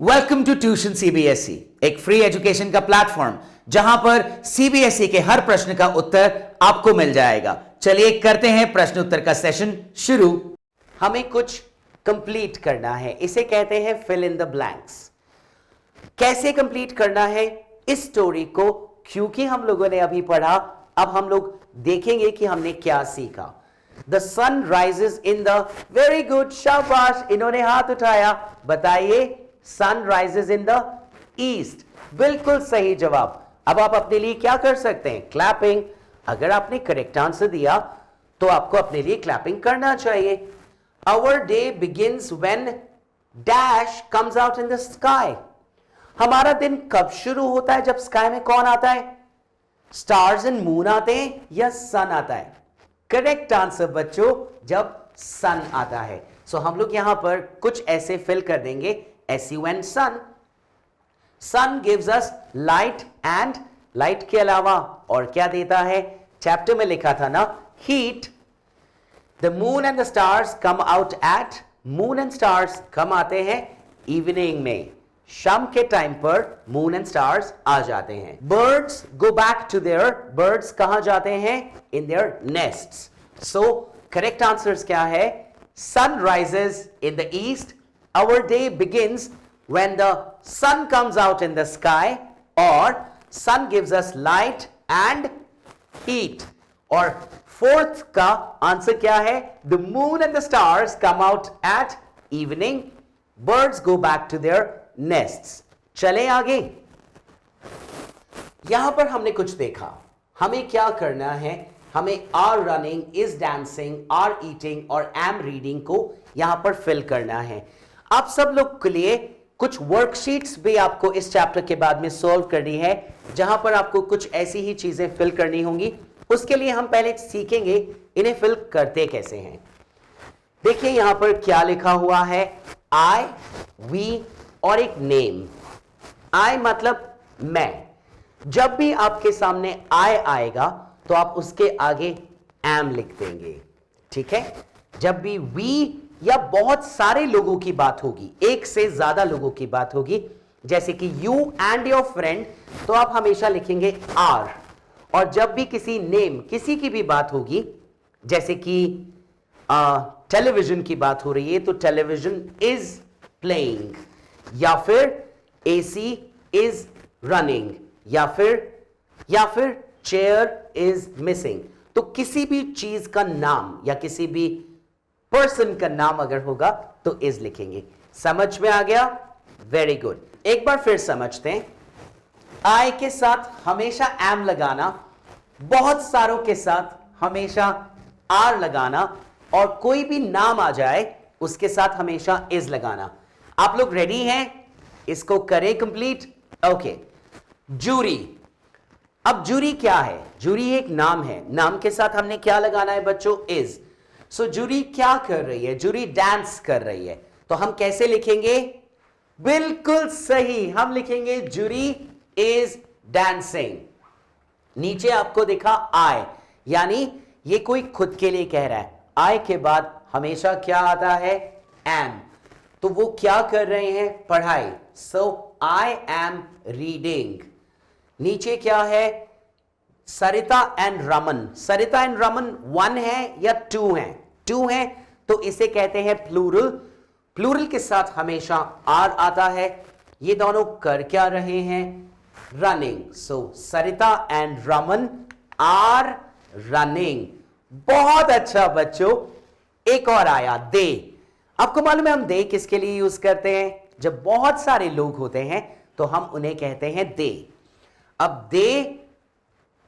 Welcome to tuition CBSE, एक free education का platform जहां पर सीबीएसई के हर प्रश्न का उत्तर आपको मिल जाएगा। चलिए करते हैं प्रश्न उत्तर का सेशन शुरू। हमें कुछ कंप्लीट करना है, इसे कहते हैं फिल इन द ब्लैंक्स। कैसे कंप्लीट करना है इस स्टोरी को, क्योंकि हम लोगों ने अभी पढ़ा, अब हम लोग देखेंगे कि हमने क्या सीखा। The sun rises in the, very good, शाबाश, इन्होंने हाथ उठाया। बताइए, sun rises in the east, बिल्कुल सही जवाब। अब आप अपने लिए क्या कर सकते हैं? क्लैपिंग। अगर आपने करेक्ट आंसर दिया तो आपको अपने लिए क्लैपिंग करना चाहिए। Our day begins when dash comes out in the sky. हमारा दिन कब शुरू होता है? जब स्काई में कौन आता है? स्टार्स एंड मून आते हैं या सन आता है? करेक्ट आंसर बच्चों, जब सन आता है। सो हम लोग यहां पर कुछ ऐसे फिल कर देंगे, SUN, sun. Sun gives us light, and light के अलावा और क्या देता है? चैप्टर में लिखा था ना, heat. The moon and the stars come out at, moon and stars come आते हैं इवनिंग में, शाम के टाइम पर मून एंड स्टार्स आ जाते हैं। Birds go back to their, birds कहां जाते हैं? In their nests. So correct answers क्या है? Sun rises in the east, our day begins when the sun comes out in the sky, or sun gives us light and heat। और fourth का answer क्या है? the moon and the stars come out at evening, birds go back to their nests। चले आगे। यहां पर हमने कुछ देखा, हमें क्या करना है? हमें are running, is dancing, are eating और एम रीडिंग को यहां पर फिल करना है। आप सब लोग के लिए कुछ वर्कशीट्स भी आपको इस चैप्टर के बाद में सॉल्व करनी है, जहां पर आपको कुछ ऐसी ही चीजें फिल करनी होंगी। उसके लिए हम पहले सीखेंगे इन्हें फिल करते कैसे हैं। देखिए यहां पर क्या लिखा हुआ है, आई, वी और एक नेम। आई मतलब मैं। जब भी आपके सामने आई आएगा तो आप उसके आगे एम लिख देंगे, ठीक है। जब भी वी या बहुत सारे लोगों की बात होगी, एक से ज्यादा लोगों की बात होगी, जैसे कि यू एंड योर फ्रेंड, तो आप हमेशा लिखेंगे आर। और जब भी किसी नेम, किसी की भी बात होगी, जैसे कि टेलीविजन की बात हो रही है तो टेलीविजन इज प्लेइंग, या फिर एसी इज रनिंग, या फिर चेयर इज मिसिंग। तो किसी भी चीज का नाम या किसी भी पर्सन का नाम अगर होगा तो इज लिखेंगे। समझ में आ गया? Very good. एक बार फिर समझते हैं। आई के साथ हमेशा एम लगाना, बहुत सारों के साथ हमेशा आर लगाना, और कोई भी नाम आ जाए उसके साथ हमेशा इज लगाना। आप लोग रेडी हैं? इसको करें कंप्लीट। ओके। जूरी। अब जूरी क्या है? जूरी एक नाम है, नाम के साथ हमने क्या लगाना है बच्चों? इज। सो जूरी क्या कर रही है? जूरी डांस कर रही है, तो हम कैसे लिखेंगे? बिल्कुल सही, हम लिखेंगे जूरी इज डांसिंग। नीचे आपको दिखा आई, यानी ये कोई खुद के लिए कह रहा है। आई के बाद हमेशा क्या आता है? एम। तो वो क्या कर रहे हैं? पढ़ाई। So I am reading. नीचे क्या है? Sarita and Raman. Sarita and Raman one है या टू है? टू है, तो इसे कहते हैं प्लूरल। प्लूरल के साथ हमेशा आर आता है। ये दोनों कर क्या रहे हैं? Running. So Sarita and Raman are running. बहुत अच्छा बच्चों। एक और आया, दे। आपको मालूम है हम दे किसके लिए यूज करते हैं? जब बहुत सारे लोग होते हैं तो हम उन्हें कहते हैं दे। अब दे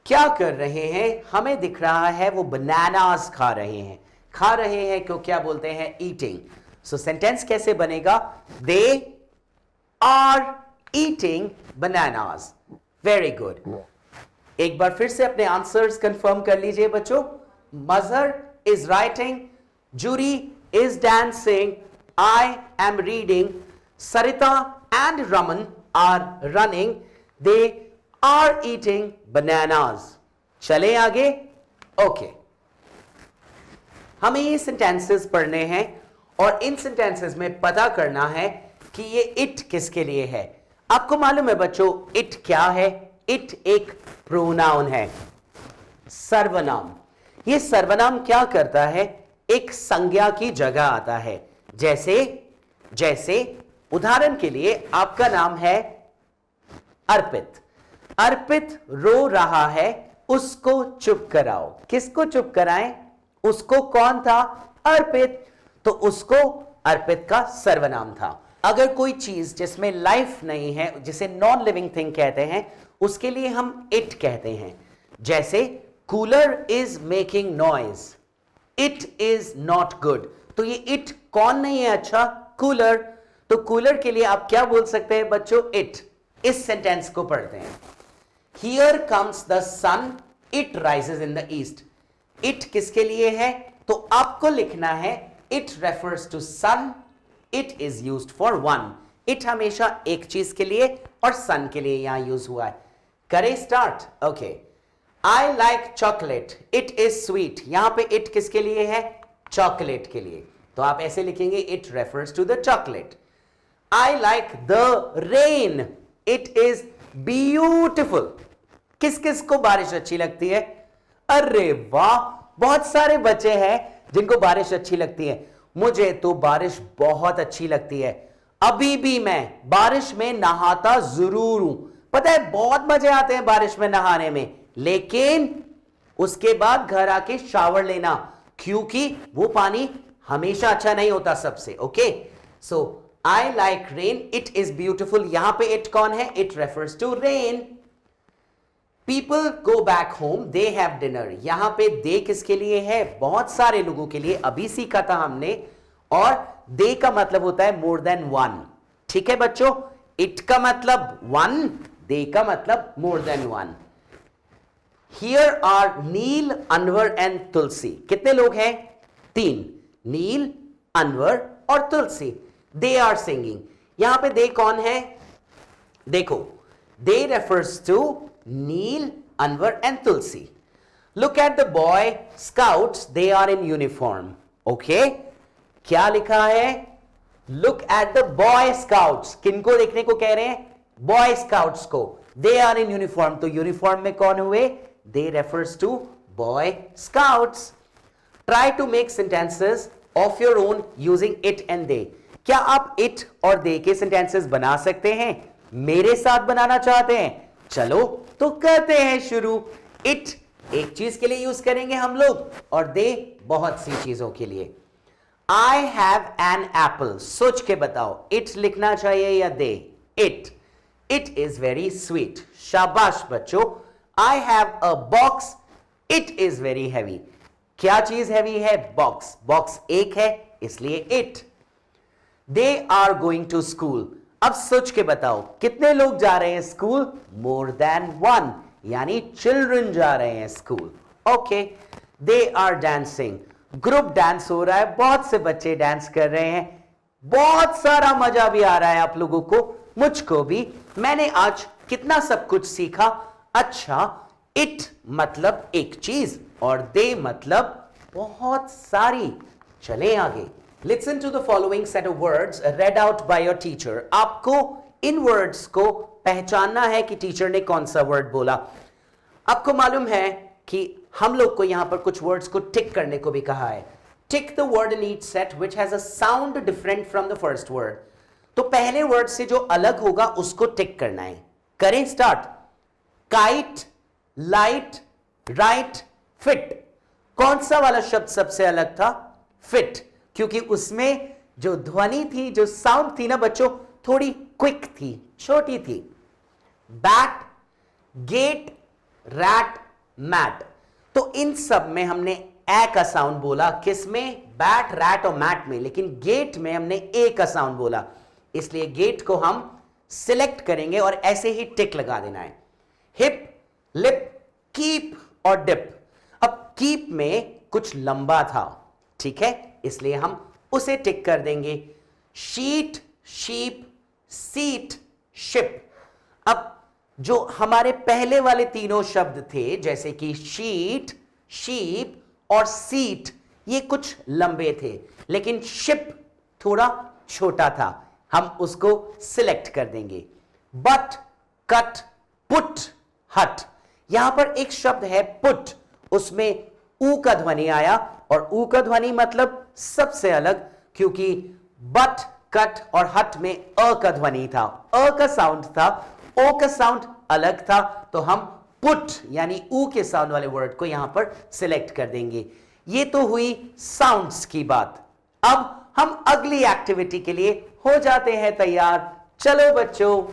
क्या कर रहे हैं? हमें दिख रहा है वो बनानास खा रहे हैं। खा रहे हैं क्यों? क्या बोलते हैं? ईटिंग। सो सेंटेंस कैसे बनेगा? They are eating bananas. Very good. एक बार फिर से अपने आंसर्स कंफर्म कर लीजिए बच्चों। Mazhar is writing, Juri is dancing, I am reading, Sarita and Raman are running, they are eating bananas. चले आगे। ओके। हमें ये सेंटेंसेस पढ़ने हैं और इन सेंटेंसेस में पता करना है कि ये इट किसके लिए है। आपको मालूम है बच्चों इट क्या है? इट एक प्रोनाउन है, सर्वनाम। ये सर्वनाम क्या करता है? एक संज्ञा की जगह आता है। जैसे उदाहरण के लिए आपका नाम है अर्पित। अर्पित रो रहा है, उसको चुप कराओ। किसको चुप कराएं? उसको। कौन था? अर्पित। तो उसको अर्पित का सर्वनाम था। अगर कोई चीज जिसमें लाइफ नहीं है, जिसे नॉन लिविंग थिंग कहते हैं, उसके लिए हम इट कहते हैं। जैसे cooler is making noise, it is not good. तो ये इट कौन नहीं है? अच्छा, कूलर। तो कूलर के लिए आप क्या बोल सकते हैं बच्चों? इट। इस सेंटेंस को पढ़ते हैं। Here comes the sun, it rises in the east. It किसके लिए है? तो आपको लिखना है it refers to sun, it is used for one. It हमेशा एक चीज के लिए और सन के लिए यहां यूज हुआ है। करें start? Okay. I like chocolate, it is sweet. यहां पे इट किसके लिए है? चॉकलेट के लिए। तो आप ऐसे लिखेंगे it refers to the chocolate. I like the rain, it is beautiful. किस किस को बारिश अच्छी लगती है? अरे वाह, बहुत सारे बच्चे हैं जिनको बारिश अच्छी लगती है। मुझे तो बारिश बहुत अच्छी लगती है। अभी भी मैं बारिश में नहाता जरूर हूं। पता है बहुत मजे आते हैं बारिश में नहाने में, लेकिन उसके बाद घर आके शावर लेना, क्योंकि वो पानी हमेशा अच्छा नहीं होता सबसे। Okay, so I like rain, it is beautiful. यहां पे इट कौन है? It refers to rain. People go back home, they have dinner. यहां पे दे किसके लिए है? बहुत सारे लोगों के लिए। अभी सीखा था हमने। और दे का मतलब होता है मोर देन वन। ठीक है बच्चों, इट का मतलब वन, दे का मतलब more than one. Here are Neel, Anwar and Tulsi. कितने लोग हैं? 3। नील, अनवर और तुलसी। They are singing. यहां पे दे कौन है? देखो, they refers to Neel, Anwar and Tulsi. Look at the boy scouts, they are in uniform. Okay, क्या लिखा है? Look at the boy scouts. किनको देखने को कह रहे हैं? बॉय स्काउट्स को। दे आर इन यूनिफॉर्म, तो यूनिफॉर्म में कौन हुए? They refers to boy scouts. Try to make sentences of your own using it and they. क्या आप इट और दे के सेंटेंसेस बना सकते हैं? मेरे साथ बनाना चाहते हैं? चलो तो करते हैं शुरू। इट एक चीज के लिए यूज करेंगे हम लोग, और दे बहुत सी चीजों के लिए। I have an apple. सोच के बताओ, इट लिखना चाहिए या they? It. It is very sweet. शाबाश बच्चों। I have a box. It is very heavy. क्या चीज हैवी है? बॉक्स। बॉक्स एक है इसलिए it. They are going to school. अब सोच के बताओ कितने लोग जा रहे हैं स्कूल? More than one, यानी चिल्ड्रन जा रहे हैं school. Okay. They are dancing. Group dance हो रहा है, बहुत से बच्चे डांस कर रहे हैं, बहुत सारा मजा भी आ रहा है आप लोगों को, मुझको भी। मैंने आज कितना सब कुछ सीखा। अच्छा, इट मतलब एक चीज और दे मतलब बहुत सारी। चले आगे। Listen to the following set of words read out by your teacher. आपको इन वर्ड्स को पहचानना है कि टीचर ने कौन सा वर्ड बोला। आपको मालूम है कि हम लोग को यहां पर कुछ वर्ड्स को टिक करने को भी कहा है। Tick the word in each set which has a sound different from the first word. तो पहले वर्ड से जो अलग होगा उसको टिक करना है। करें start. Kite, light, right, fit. कौन सा वाला शब्द सबसे अलग था? फिट, क्योंकि उसमें जो ध्वनि थी, जो साउंड थी ना बच्चों, थोड़ी क्विक थी, छोटी थी। Bat, get, rat, mat. तो इन सब में हमने ए का साउंड बोला। किस में? बैट, रैट और मैट में। लेकिन गेट में हमने ए का साउंड बोला, इसलिए गेट को हम सिलेक्ट करेंगे और ऐसे ही टिक लगा देना है। हिप, लिप, कीप और डिप। अब कीप में कुछ लंबा था, ठीक है, इसलिए हम उसे टिक कर देंगे। Sheet, sheep, seat, ship. अब जो हमारे पहले वाले तीनों शब्द थे, जैसे कि शीट, शीप और सीट, ये कुछ लंबे थे, लेकिन शिप थोड़ा छोटा था। हम उसको सिलेक्ट कर देंगे। बट, कट, पुट, हट। यहां पर एक शब्द है पुट, उसमें ऊ का ध्वनि आया, और ऊ का ध्वनि मतलब सबसे अलग, क्योंकि बट, कट और हट में अ का ध्वनि था, अ का साउंड था, ओ का साउंड अलग था, तो हम पुट यानी ऊ के साउंड वाले वर्ड को यहां पर सिलेक्ट कर देंगे। ये तो हुई साउंड्स की बात। अब हम अगली एक्टिविटी के लिए हो जाते हैं तैयार। चलो बच्चों,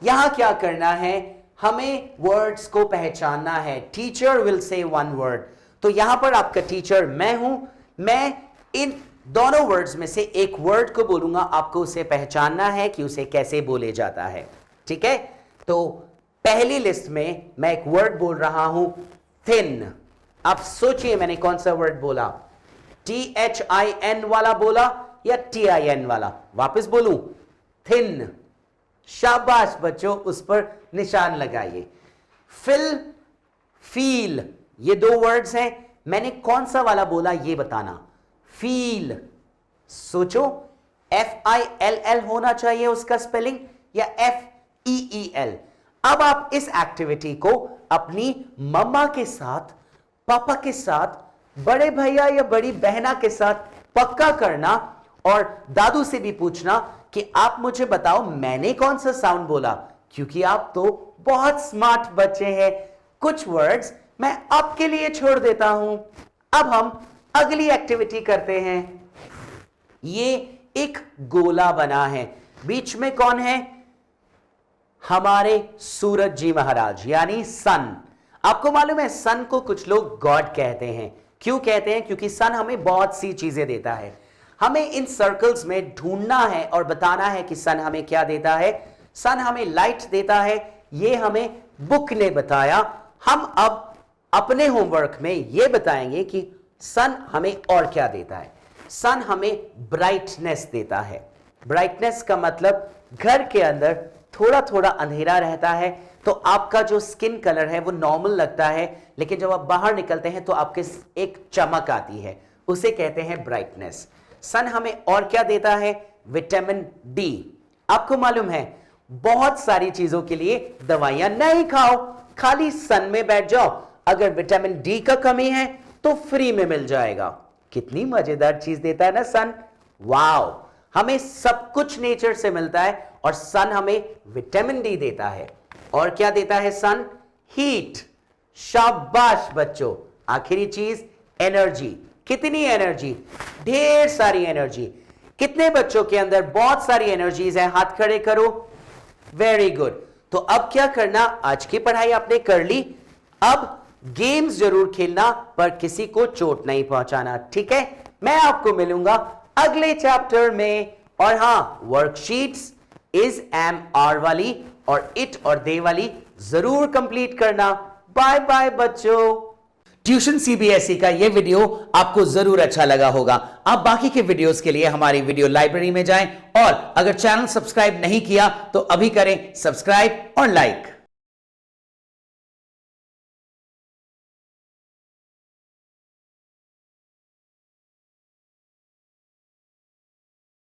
यहां क्या करना है, हमें वर्ड्स को पहचानना है। Teacher will say one word, तो यहां पर आपका टीचर मैं हूं, मैं इन दोनों वर्ड्स में से एक वर्ड को बोलूंगा, आपको उसे पहचानना है कि उसे कैसे बोले जाता है, ठीक है। तो पहली लिस्ट में मैं एक वर्ड बोल रहा हूं, थिन। आप सोचिए मैंने कौन सा वर्ड बोला, THIN वाला बोला या TIN वाला? वापस बोलूं, थिन। शाबाश बच्चों, उस पर निशान लगाइए। फिल, फील, ये दो वर्ड्स हैं, मैंने कौन सा वाला बोला ये बताना। फील, सोचो, FILL होना चाहिए उसका स्पेलिंग या FEEL। अब आप इस एक्टिविटी को अपनी मम्मा के साथ, पापा के साथ, बड़े भैया या बड़ी बहना के साथ पक्का करना, और दादू से भी पूछना कि आप मुझे बताओ मैंने कौन सा साउंड बोला, क्योंकि आप तो बहुत स्मार्ट बच्चे हैं। कुछ वर्ड्स मैं आपके लिए छोड़ देता हूं। अब हम अगली एक्टिविटी करते हैं। ये एक गोला बना है, बीच में कौन है? हमारे सूरज जी महाराज यानी सन। आपको मालूम है सन को कुछ लोग गॉड कहते हैं। क्यों कहते हैं? क्योंकि सन हमें बहुत सी चीजें देता है। हमें इन सर्कल्स में ढूंढना है और बताना है कि सन हमें क्या देता है। सन हमें लाइट देता है, ये हमें बुक ने बताया। हम अब अपने होमवर्क में ये बताएंगे कि सन हमें और क्या देता है। सन हमें ब्राइटनेस देता है। ब्राइटनेस का मतलब घर के अंदर थोड़ा थोड़ा अंधेरा रहता है तो आपका जो स्किन कलर है वो नॉर्मल लगता है, लेकिन जब आप बाहर निकलते हैं तो आपके एक चमक आती है, उसे कहते हैं ब्राइटनेस। सन हमें और क्या देता है? Vitamin D. आपको मालूम है बहुत सारी चीजों के लिए दवाइयां नहीं खाओ, खाली सन में बैठ जाओ, अगर विटामिन डी का कमी है तो फ्री में मिल जाएगा। कितनी मजेदार चीज देता है ना सन। वाओ, हमें सब कुछ नेचर से मिलता है और सन हमें विटामिन डी देता है। और क्या देता है सन? हीट। शाबाश बच्चों। आखिरी चीज एनर्जी। कितनी एनर्जी? ढेर सारी एनर्जी। कितने बच्चों के अंदर बहुत सारी एनर्जीज है? हाथ खड़े करो। Very good. तो अब क्या करना, आज की पढ़ाई आपने कर ली, अब गेम्स जरूर खेलना पर किसी को चोट नहीं पहुंचाना, ठीक है? मैं आपको मिलूंगा अगले चैप्टर में। और हां, वर्कशीट्स इज, एम, आर वाली और इट और दे वाली जरूर कंप्लीट करना। बाय बाय बच्चों। ट्यूशन सीबीएसई का यह वीडियो आपको जरूर अच्छा लगा होगा। आप बाकी के वीडियोस के लिए हमारी वीडियो लाइब्रेरी में जाएं और अगर चैनल सब्सक्राइब नहीं किया तो अभी करें सब्सक्राइब और लाइक।